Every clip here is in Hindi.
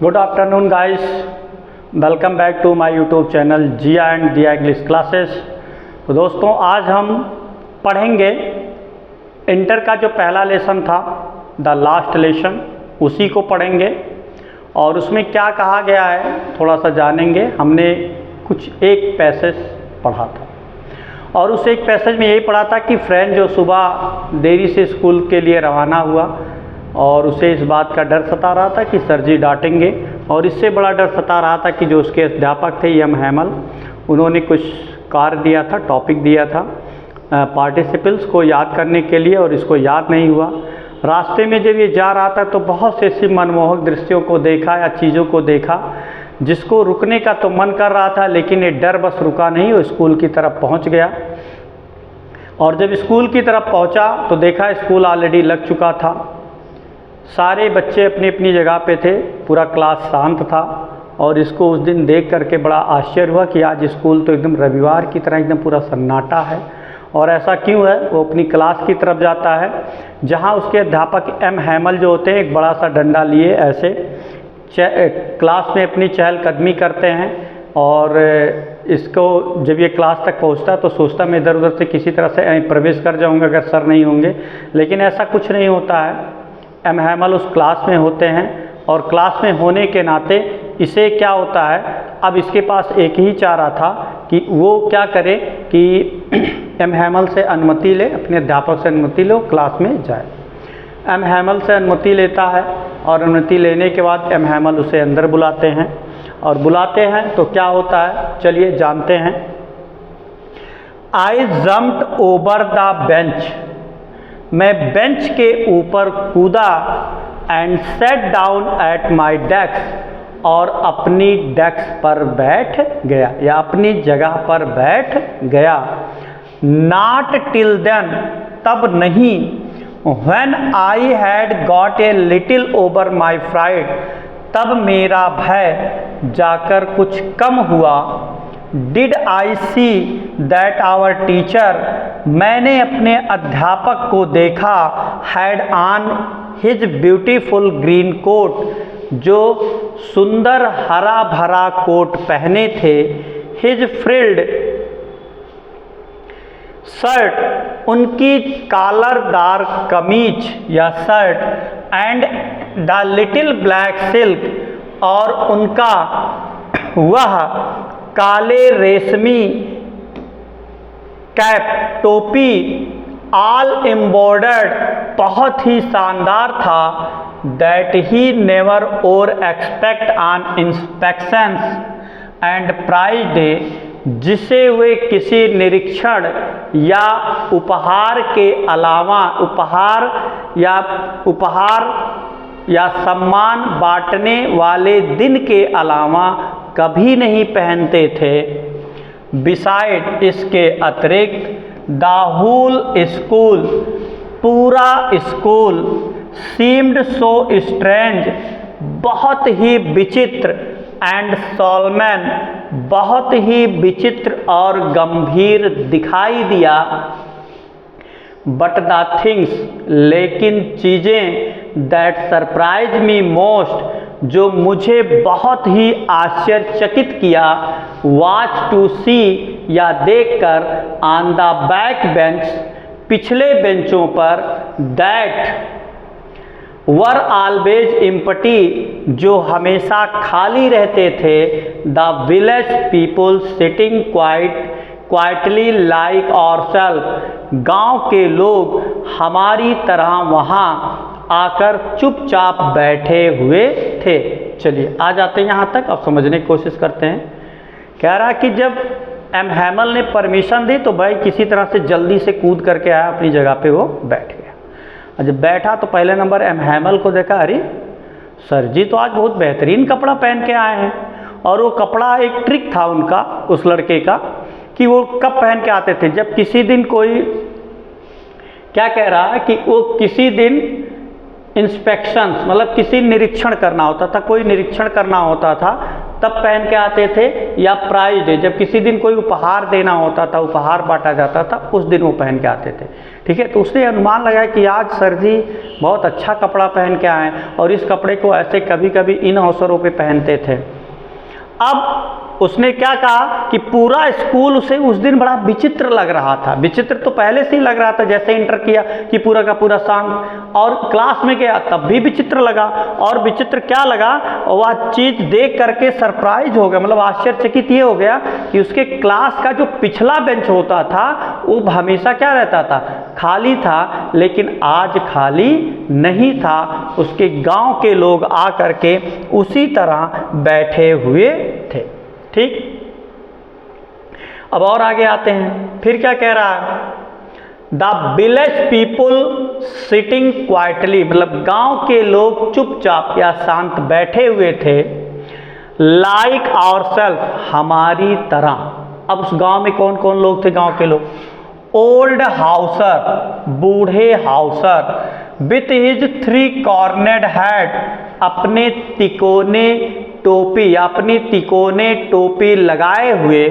Good afternoon guys, welcome back to my YouTube channel Jiya and Jiya English classes. तो दोस्तों, आज हम पढ़ेंगे इंटर का जो पहला लेसन था, द लास्ट लेसन, उसी को पढ़ेंगे और उसमें क्या कहा गया है थोड़ा सा जानेंगे। हमने कुछ एक पैसेज पढ़ा था और उस एक पैसेज में यही पढ़ा था कि फ्रेंड जो सुबह देरी से स्कूल के लिए रवाना हुआ और उसे इस बात का डर सता रहा था कि सर जी डांटेंगे, और इससे बड़ा डर सता रहा था कि जो उसके अध्यापक थे एम हैमल, उन्होंने कुछ कार्य दिया था, टॉपिक दिया था पार्टिसिपल्स को याद करने के लिए, और इसको याद नहीं हुआ। रास्ते में जब ये जा रहा था तो बहुत से ऐसी मनमोहक दृश्यों को देखा या चीज़ों को देखा जिसको रुकने का तो मन कर रहा था, लेकिन ये डर बस रुका नहीं, वो स्कूल की तरफ पहुंच गया। और जब स्कूल की तरफ पहुंचा तो देखा स्कूल ऑलरेडी लग चुका था, सारे बच्चे अपनी अपनी जगह पे थे, पूरा क्लास शांत था। और इसको उस दिन देख करके बड़ा आश्चर्य हुआ कि आज स्कूल तो एकदम रविवार की तरह एकदम पूरा सन्नाटा है। और ऐसा क्यों है? वो अपनी क्लास की तरफ जाता है जहाँ उसके अध्यापक एम हैमल जो होते हैं एक बड़ा सा डंडा लिए ऐसे क्लास में अपनी चहलकदमी करते हैं। और इसको जब ये क्लास तक पहुंचता तो सोचता मैं इधर उधर से किसी तरह से प्रवेश कर जाऊंगा अगर सर नहीं होंगे, लेकिन ऐसा कुछ नहीं होता है। एम हैमल उस क्लास में होते हैं और क्लास में होने के नाते इसे क्या होता है, अब इसके पास एक ही चारा था कि वो क्या करे कि एम हैमल से अनुमति ले, अपने अध्यापक से अनुमति लो, क्लास में जाए। एम हैमल से अनुमति लेता है और अनुमति लेने के बाद एम हैमल उसे अंदर बुलाते हैं, और बुलाते हैं तो क्या होता है चलिए जानते हैं। आई जम्प्ड ओवर द बेंच, मैं बेंच के ऊपर कूदा, and set down at my desk, और अपनी डेस्क पर बैठ गया या अपनी जगह पर बैठ गया। नॉट टिल देन, तब नहीं। When I had got a little over my fright, तब मेरा भय जाकर कुछ कम हुआ। Did I see that our teacher, मैंने अपने अध्यापक को देखा, had on his beautiful green coat, जो सुंदर हरा भरा कोट पहने थे। हिज फ्रिल्ड शर्ट, उनकी कॉलरदार कमीज या shirt, and the little black silk, और उनका वह काले रेशमी कैप, टोपी, ऑल एम्बॉर्डर्ड, बहुत ही शानदार था। That he never wore except on inspections and prize day, जिसे वे किसी निरीक्षण या उपहार के अलावा उपहार या सम्मान बांटने वाले दिन के अलावा कभी नहीं पहनते थे। बिसाइड, इसके अतिरिक्त, द होल स्कूल, पूरा स्कूल, सीम्ड सो स्ट्रेंज, बहुत ही विचित्र, एंड सोलमन, बहुत ही विचित्र और गंभीर दिखाई दिया। बट द थिंग्स, लेकिन चीज़ें, दैट सरप्राइज मी मोस्ट, जो मुझे बहुत ही आश्चर्यचकित किया, वॉच टू सी, या देखकर, ऑन द बैक बेंच, पिछले बेंचों पर, दैट वर ऑलवेज एम्प्टी, जो हमेशा खाली रहते थे, the village people sitting quietly like ourselves, गांव के लोग हमारी तरह वहाँ आकर चुपचाप बैठे हुए थे। चलिए आ जाते हैं यहाँ तक, अब समझने की कोशिश करते हैं। कह रहा कि जब एम हैमल ने परमिशन दी तो भाई किसी तरह से जल्दी से कूद करके आया, अपनी जगह पे वो बैठ गया। और जब बैठा तो पहले नंबर एम हैमल को देखा, अरे सर जी तो आज बहुत बेहतरीन कपड़ा पहन के आए हैं। और वो कपड़ा एक ट्रिक था उनका, उस लड़के का, कि वो कब पहन के आते थे, जब किसी दिन कोई, क्या कह रहा है कि वो किसी दिन इंस्पेक्शंस, मतलब किसी निरीक्षण करना होता था, कोई निरीक्षण करना होता था तब पहन के आते थे, या प्राइज डे, जब किसी दिन कोई उपहार देना होता था, उपहार बांटा जाता था, उस दिन वो पहन के आते थे। ठीक है, तो उसने अनुमान लगाया कि आज सर जी बहुत अच्छा कपड़ा पहन के आए और इस कपड़े को ऐसे कभी कभी इन अवसरों पे पहनते थे। अब उसने क्या कहा कि पूरा स्कूल उसे उस दिन बड़ा विचित्र लग रहा था। विचित्र तो पहले से ही लग रहा था, जैसे इंटर किया कि पूरा का पूरा शांत, और क्लास में गया तब भी विचित्र लगा। और विचित्र क्या लगा, वह चीज़ देख करके सरप्राइज हो गया, मतलब आश्चर्यचकित ये हो गया कि उसके क्लास का जो पिछला बेंच होता था वो हमेशा क्या रहता था, खाली था, लेकिन आज खाली नहीं था। उसके गांव के लोग आ करके उसी तरह बैठे हुए थे। ठीक, अब और आगे आते हैं, फिर क्या कह रहा है, the village people sitting quietly, मतलब गांव के लोग चुपचाप या शांत बैठे हुए थे, लाइक आवरसेल्फ, हमारी तरह। अब उस गांव में कौन कौन लोग थे, गांव के लोग, ओल्ड हाउसर, बूढ़े हाउसर, विथ हिज 3 कॉर्नेड हैट, अपने तिकोने टोपी, अपनी तिकोने टोपी लगाए हुए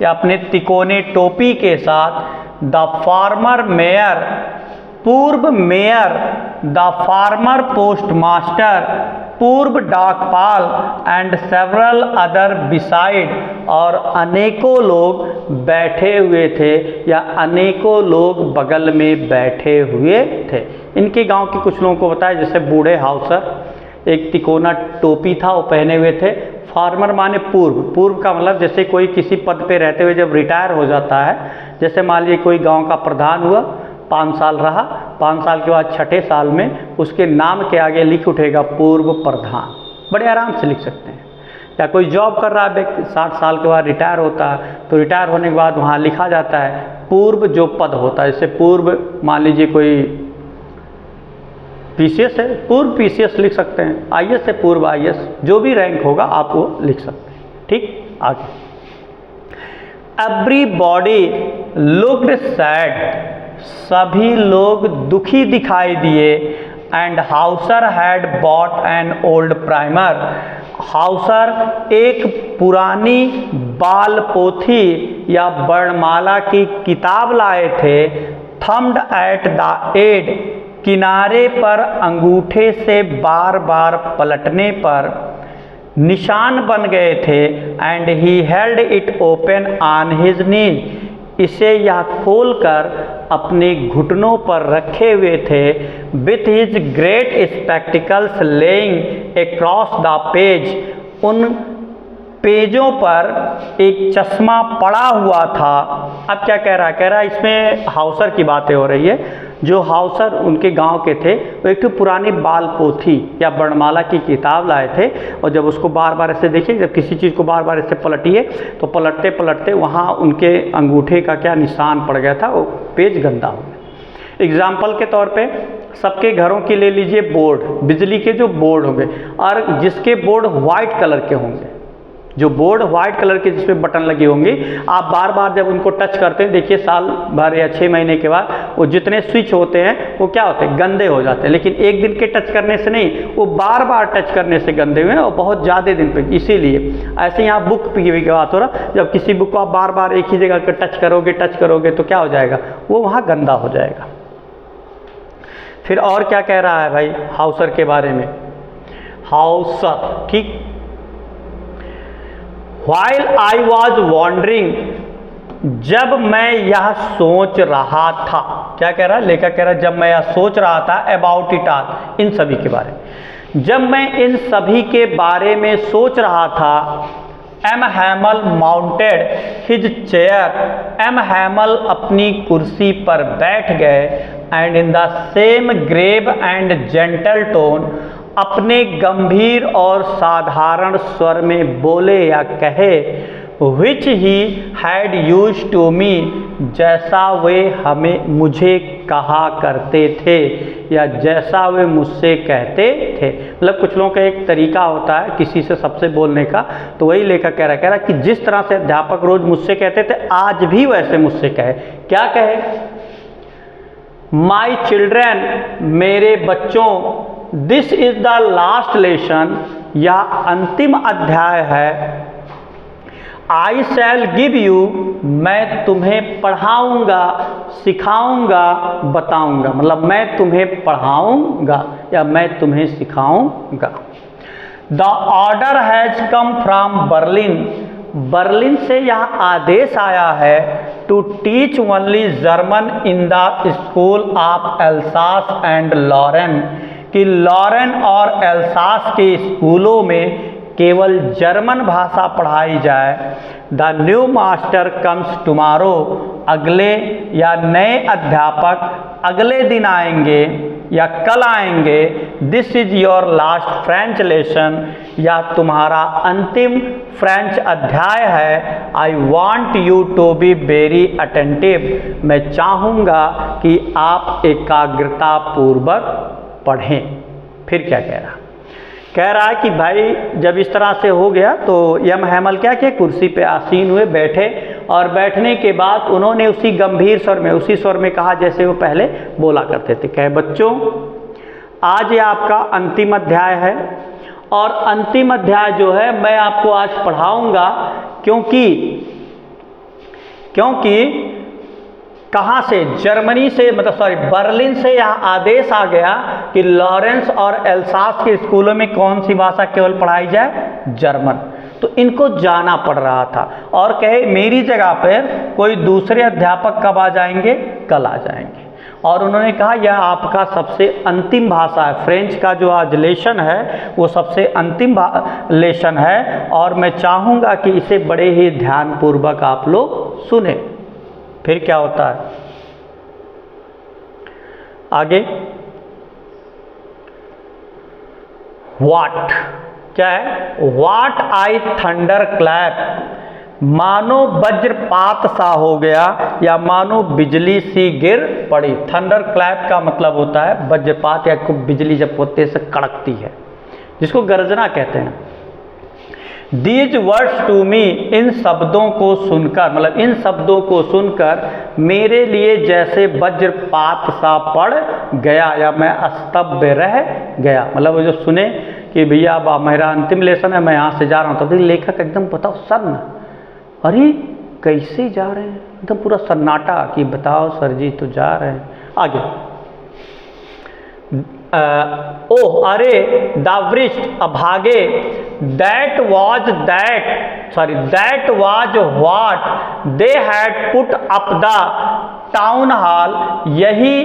या अपने तिकोने टोपी के साथ, द फार्मर मेयर, पूर्व mayor, the farmer post master, पूर्व डाकपाल, एंड सेवरल अदर बिसाइड, और अनेकों लोग बैठे हुए थे या अनेकों लोग बगल में बैठे हुए थे। इनके गांव के कुछ लोगों को बताया, जैसे बूढ़े हाउसर, एक तिकोना टोपी था वो पहने हुए थे। फार्मर माने पूर्व, पूर्व का मतलब जैसे कोई किसी पद पे रहते हुए जब रिटायर हो जाता है, जैसे मान लीजिए कोई गांव का प्रधान हुआ, 5 साल रहा, 5 साल के बाद 6ठे साल में उसके नाम के आगे लिख उठेगा पूर्व प्रधान, बड़े आराम से लिख सकते हैं। या कोई जॉब कर रहा है व्यक्ति, 60 साल के बाद रिटायर होता है, तो रिटायर होने के बाद वहाँ लिखा जाता है पूर्व जो पद होता है, जैसे पूर्व मान लीजिए कोई पीसीएस है, पूर्व पीसीएस लिख सकते हैं, आईएएस है, पूर्व आईएएस, जो भी रैंक होगा आप वो लिख सकते हैं। ठीक, आगे, एवरीबॉडी लुक्ड सैड, सभी लोग दुखी दिखाई दिए, and Hauser had bought an old primer, Hauser एक पुरानी बाल पोथी या वर्णमाला की किताब लाए थे। थम्ड एट द एड, किनारे पर अंगूठे से बार बार पलटने पर निशान बन गए थे, and he held it open on his knees, इसे यह खोलकर अपने घुटनों पर रखे हुए थे। With his great spectacles laying across the page, उन पेजों पर एक चश्मा पड़ा हुआ था। अब क्या कह रहा है, कह रहा है इसमें हाउसर की बातें हो रही है। जो हाउसर उनके गांव के थे वो एक तो पुरानी बाल पोथी या वर्णमाला की किताब लाए थे, और जब उसको बार बार ऐसे देखिए, जब किसी चीज़ को बार बार ऐसे पलटिए तो पलटते पलटते वहाँ उनके अंगूठे का क्या निशान पड़ गया था, वो पेज गंदा हो गया। एग्जाम्पल के तौर पे सबके घरों के ले लीजिए बोर्ड, बिजली के जो बोर्ड होंगे, और जिसके बोर्ड वाइट कलर के होंगे, जो बोर्ड वाइट कलर के जिसमें बटन लगे होंगे, आप बार बार जब उनको टच करते हैं, देखिए साल भर या 6 महीने के बाद वो जितने स्विच होते हैं वो क्या होते हैं, गंदे हो जाते हैं। लेकिन एक दिन के टच करने से नहीं, वो बार बार टच करने से गंदे हुए और बहुत ज़्यादा दिन पे। इसीलिए ऐसे यहाँ बुक की बात हो रहा, जब किसी बुक को आप बार बार एक ही जगह पर टच करोगे तो क्या हो जाएगा, वो वहाँ गंदा हो जाएगा। फिर और क्या कह रहा है भाई हाउसर के बारे में, हाउसर, ठीक, While I was wondering, जब मैं यह सोच रहा था, क्या कह रहा है लेखक, कह रहा है जब मैं यह सोच रहा था, अबाउट इट ऑल, इन सभी के बारे में, जब मैं इन सभी के बारे में सोच रहा था, M Hamel mounted his chair, M Hamel अपनी कुर्सी पर बैठ गए, and in the same grave and gentle tone, अपने गंभीर और साधारण स्वर में बोले या कहे, which he had used to me, जैसा वे मुझे कहा करते थे या जैसा वे मुझसे कहते थे। मतलब कुछ लोगों का एक तरीका होता है किसी से सबसे बोलने का, तो वही लेखक कह रहा है कि जिस तरह से अध्यापक रोज मुझसे कहते थे, आज भी वैसे मुझसे कहे। क्या कहे, माई चिल्ड्रेन, मेरे बच्चों, this is the last lesson, यह अंतिम अध्याय है, आई शैल गिव यू, मैं तुम्हें पढ़ाऊंगा, सिखाऊंगा, बताऊंगा, मतलब मैं तुम्हें पढ़ाऊंगा या मैं तुम्हें सिखाऊंगा। The order has come from Berlin, Berlin से यह आदेश आया है to teach only German in the school of Alsace and Lorraine, कि लॉरेन और एल्सास के स्कूलों में केवल जर्मन भाषा पढ़ाई जाए। The new master comes tomorrow, अगले या नए अध्यापक अगले दिन आएंगे या कल आएंगे। This is your last French lesson, या तुम्हारा अंतिम फ्रेंच अध्याय है। I want you to be very attentive, मैं चाहूँगा कि आप एकाग्रता पूर्वक पढ़ें। फिर क्या कह रहा है कि भाई जब इस तरह से हो गया तो यम हैमल क्या किए, कुर्सी पे आसीन हुए, बैठे, और बैठने के बाद उन्होंने उसी गंभीर स्वर में, उसी स्वर में कहा जैसे वो पहले बोला करते थे। कहे बच्चों, आज ये आपका अंतिम अध्याय है, और अंतिम अध्याय जो है मैं आपको आज पढ़ाऊंगा, क्योंकि कहाँ से, जर्मनी से, मतलब बर्लिन से यह आदेश आ गया कि लॉरेंस और एल्सास के स्कूलों में कौन सी भाषा केवल पढ़ाई जाए, जर्मन। तो इनको जाना पड़ रहा था, और कहे मेरी जगह पर कोई दूसरे अध्यापक कब आ जाएंगे, कल आ जाएंगे। और उन्होंने कहा यह आपका सबसे अंतिम भाषा है, फ्रेंच का जो आज लेसन है वो सबसे अंतिम लेसन है, और मैं चाहूँगा कि इसे बड़े ही ध्यानपूर्वक आप लोग सुने। फिर क्या होता है आगे, वाट क्या है, वाट आई थंडर क्लैप, मानो वज्रपात सा हो गया या मानो बिजली सी गिर पड़ी। थंडर क्लैप का मतलब होता है वज्रपात, या बिजली जब होते से कड़कती है, जिसको गर्जना कहते हैं। दीज वर्ड्स टू मी, इन शब्दों को सुनकर, मतलब इन शब्दों को सुनकर मेरे लिए जैसे वज्रपात सा पड़ गया या मैं स्तब्ध रह गया। मतलब वो जो सुने कि भैया अब मेरा अंतिम लेसन है, मैं यहाँ से जा रहा हूँ, तब लेखक एकदम बताओ सन्न, अरे कैसे जा रहे हैं, एकदम पूरा सन्नाटा कि बताओ सर जी तो जा रहे हैं। आगे ओह अरे, दावृष्ट अभागे, that was what they had put up the town hall, यही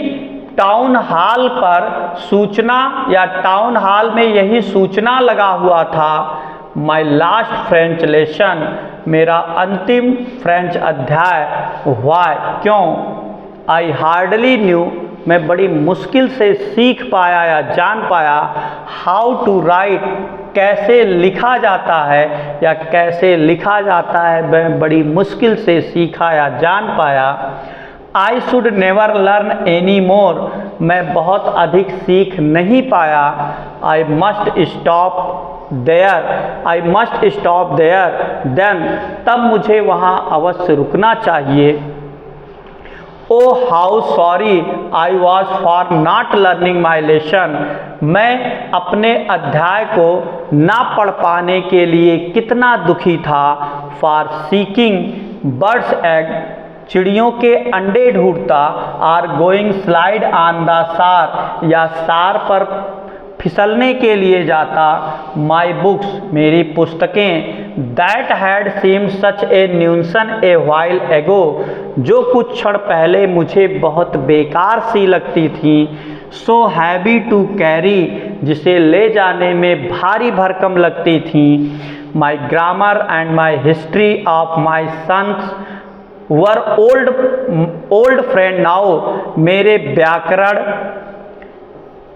टाउन हॉल पर सूचना या टाउन हॉल में यही सूचना लगा हुआ था। माई लास्ट फ्रेंच लेसन, मेरा अंतिम फ्रेंच अध्याय। व्हाई, क्यों? आई हार्डली न्यू, मैं बड़ी मुश्किल से सीख पाया या जान पाया। हाउ टू राइट, कैसे लिखा जाता है या कैसे लिखा जाता है, मैं बड़ी मुश्किल से सीखा या जान पाया। I should never learn any more, मैं बहुत अधिक सीख नहीं पाया। I must stop there, then, तब मुझे वहाँ अवश्य रुकना चाहिए। Oh how sorry I was for not learning my lesson, मैं अपने अध्याय को ना पढ़ पाने के लिए कितना दुखी था। फॉर सीकिंग बर्ड्स एग, चिड़ियों के अंडे ढूंढता। Are going slide on the Saar, या सार पर फिसलने के लिए जाता। माई बुक्स, मेरी पुस्तकें। That had seemed such A न्यूसन A while एगो, जो कुछ क्षण पहले मुझे बहुत बेकार सी लगती थी। सो हैवी टू कैरी, जिसे ले जाने में भारी भरकम लगती थी। My grammar and my history of my sons were old friend now, मेरे व्याकरण,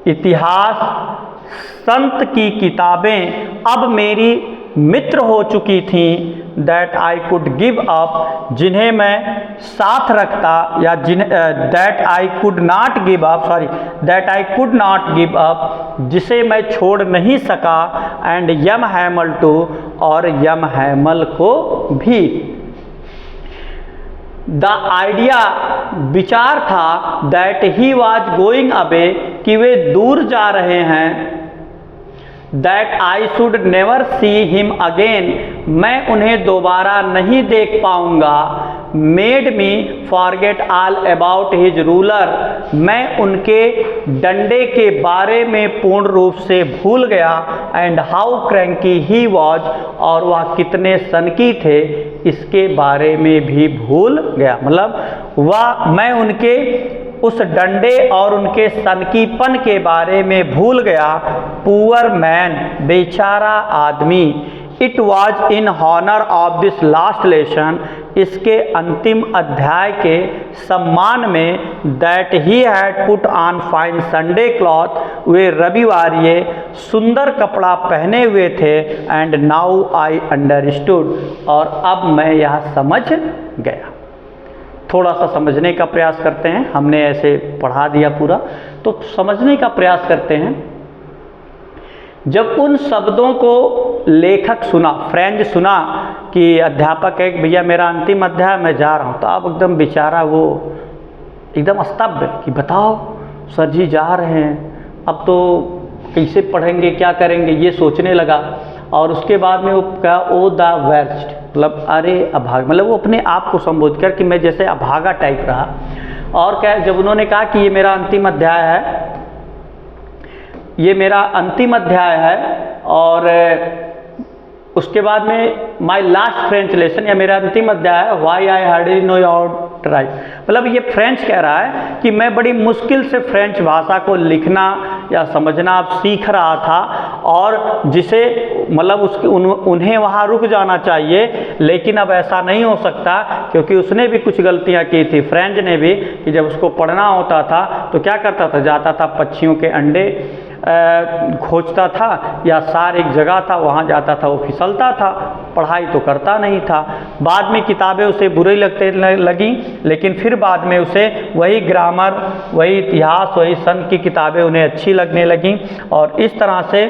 इतिहास, संत की किताबें अब मेरी मित्र हो चुकी थीं। That I could give up, जिन्हें मैं साथ रखता, या that I could not give up, जिसे मैं छोड़ नहीं सका। एंड यम हैमल टू, और यम हैमल को भी। द आइडिया, विचार था, that he was going away, कि वे दूर जा रहे हैं। That I should never see him again, मैं उन्हें दोबारा नहीं देख पाऊंगा। Made me forget all about his ruler, मैं उनके डंडे के बारे में पूर्ण रूप से भूल गया। And how cranky he was, और वह कितने सनकी थे इसके बारे में भी भूल गया। मतलब मैं उनके उस डंडे और उनके सनकीपन के बारे में भूल गया। पुअर मैन, बेचारा आदमी। It was in honour of this last lesson, इसके अंतिम अध्याय के सम्मान में, that he had put on fine Sunday cloth, वे रविवारिये सुंदर कपड़ा पहने हुए थे। एंड नाउ आई अंडरस्टूड, और अब मैं यह समझ गया। थोड़ा सा समझने का प्रयास करते हैं, हमने ऐसे पढ़ा दिया पूरा, तो समझने का प्रयास करते हैं। जब उन शब्दों को लेखक सुना, फ्रेंड सुना कि अध्यापक है, भैया मेरा अंतिम अध्याय मैं जा रहा हूँ, तो अब एकदम बेचारा वो एकदम स्तब्ध कि बताओ सर जी जा रहे हैं, अब तो कैसे पढ़ेंगे, क्या करेंगे, ये सोचने लगा। और उसके बाद में वो कहा ओ द वर्स्ट, मतलब अरे अभागा, मतलब वो अपने आप को संबोधित कर कि मैं जैसे अभागा टाइप रहा। और क्या, जब उन्होंने कहा कि ये मेरा अंतिम अध्याय है, ये मेरा अंतिम अध्याय है, और उसके बाद में माई लास्ट फ्रेंच लेसन, या मेरा अंतिम अध्याय है, why I hardly know your tribe, मतलब ये फ्रेंच कह रहा है कि मैं बड़ी मुश्किल से फ्रेंच भाषा को लिखना या समझना अब सीख रहा था, और जिसे मतलब उन्हें वहाँ रुक जाना चाहिए, लेकिन अब ऐसा नहीं हो सकता क्योंकि उसने भी कुछ गलतियाँ की थी, फ्रेंच ने भी, कि जब उसको पढ़ना होता था तो क्या करता था, जाता था पक्षियों के अंडे खोजता था, या सार एक जगह था वहाँ जाता था, वो फिसलता था, पढ़ाई तो करता नहीं था। बाद में किताबें उसे बुरी लगते लगी, लेकिन फिर बाद में उसे वही ग्रामर, वही इतिहास, वही सन की किताबें उन्हें अच्छी लगने लगीं, और इस तरह से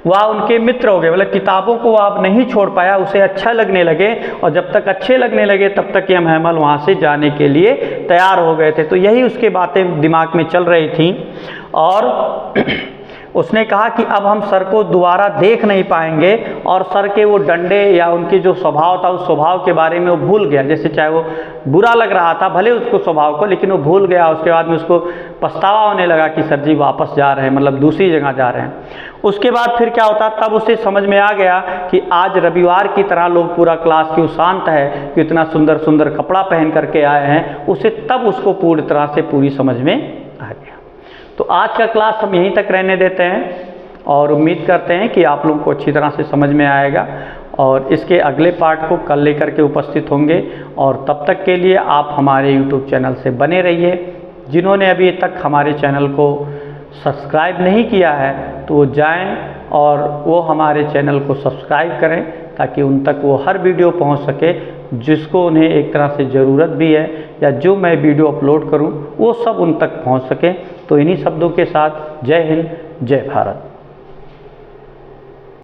वह उनके मित्र हो गए। मतलब किताबों को आप नहीं छोड़ पाया, उसे अच्छा लगने लगे, और जब तक अच्छे लगने लगे तब तक ये महमल वहाँ से जाने के लिए तैयार हो गए थे। तो यही उसके बातें दिमाग में चल रही थी, और उसने कहा कि अब हम सर को दोबारा देख नहीं पाएंगे, और सर के वो डंडे या उनके जो स्वभाव था उस स्वभाव के बारे में वो भूल गया। जैसे चाहे वो बुरा लग रहा था भले उसको स्वभाव को, लेकिन वो भूल गया। उसके बाद में उसको पछतावा होने लगा कि सर जी वापस जा रहे हैं, मतलब दूसरी जगह जा रहे हैं। उसके बाद फिर क्या होता, तब उसे समझ में आ गया कि आज रविवार की तरह लोग पूरा क्लास क्यों शांत है, कि इतना सुंदर सुंदर कपड़ा पहन करके आए हैं, उसे तब उसको पूरी तरह से पूरी समझ में आ गया। तो आज का क्लास हम यहीं तक रहने देते हैं, और उम्मीद करते हैं कि आप लोगों को अच्छी तरह से समझ में आएगा, और इसके अगले पार्ट को कल लेकर के उपस्थित होंगे। और तब तक के लिए आप हमारे YouTube चैनल से बने रहिए। जिन्होंने अभी तक हमारे चैनल को सब्सक्राइब नहीं किया है तो वो जाएं और वो हमारे चैनल को सब्सक्राइब करें, ताकि उन तक वो हर वीडियो पहुंच सके जिसको उन्हें एक तरह से ज़रूरत भी है, या जो मैं वीडियो अपलोड करूं वो सब उन तक पहुंच सके। तो इन्हीं शब्दों के साथ जय हिंद, जय भारत।